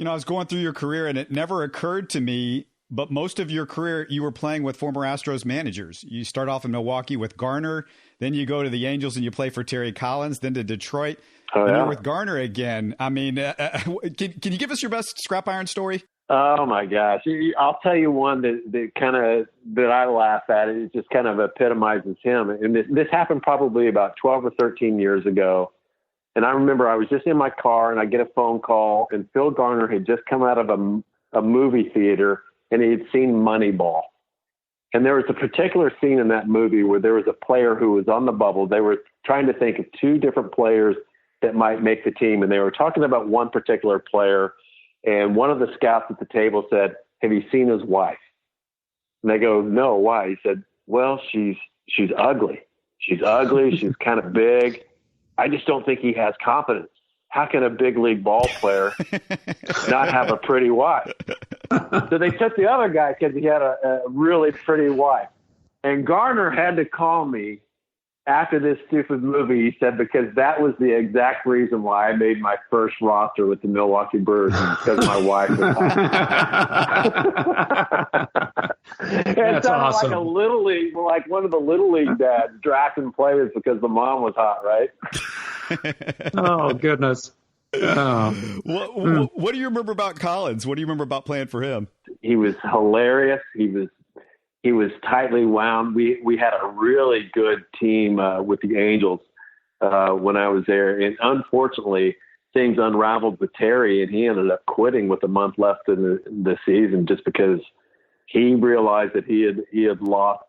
I was going through your career, and it never occurred to me, but most of your career, you were playing with former Astros managers. You start off in Milwaukee with Garner, then you go to the Angels and you play for Terry Collins, then to Detroit. Oh, and yeah. you're with Garner again. I mean, can you give us your best scrap iron story? Oh my gosh! I'll tell you one that I laugh at. It just kind of epitomizes him. And this happened probably about 12 or 13 years ago. And I remember I was just in my car and I get a phone call, and Phil Garner had just come out of a movie theater and he had seen Moneyball. And there was a particular scene in that movie where there was a player who was on the bubble. They were trying to think of two different players that might make the team, and they were talking about one particular player. And one of the scouts at the table said, "Have you seen his wife?" And they go, "No, why?" He said, "Well, she's ugly. She's ugly. She's kind of big. I just don't think he has confidence. How can a big league ball player not have a pretty wife?" So they took the other guy because he had a really pretty wife. And Garner had to call me after this stupid movie. He said, because that was the exact reason why I made my first roster with the Milwaukee Brewers, because my wife was hot. It sounded awesome. like a little league, like one of the little league dads drafting players because the mom was hot, right? Oh, goodness. Oh. What do you remember about Collins? What do you remember about playing for him? He was hilarious. He was tightly wound. We had a really good team with the Angels when I was there. And unfortunately, things unraveled with Terry, and he ended up quitting with a month left in the season just because he realized that he had lost,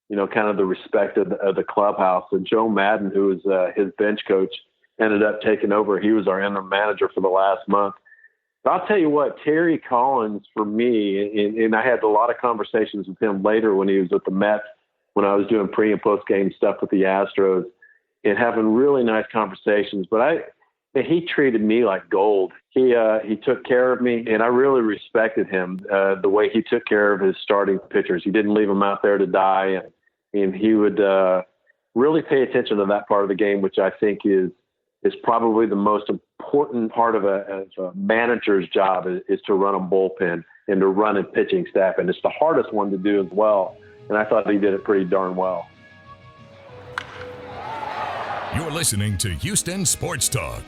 kind of the respect of the clubhouse. And Joe Madden, who was his bench coach, ended up taking over. He was our interim manager for the last month. But I'll tell you what, Terry Collins, for me, and I had a lot of conversations with him later when he was with the Mets, when I was doing pre- and post-game stuff with the Astros, and having really nice conversations. But he treated me like gold. He took care of me, and I really respected him, the way he took care of his starting pitchers. He didn't leave them out there to die, and he would really pay attention to that part of the game, which I think is probably the most important part of a manager's job is to run a bullpen and to run a pitching staff. And it's the hardest one to do as well. And I thought he did it pretty darn well. You're listening to Houston Sports Talk.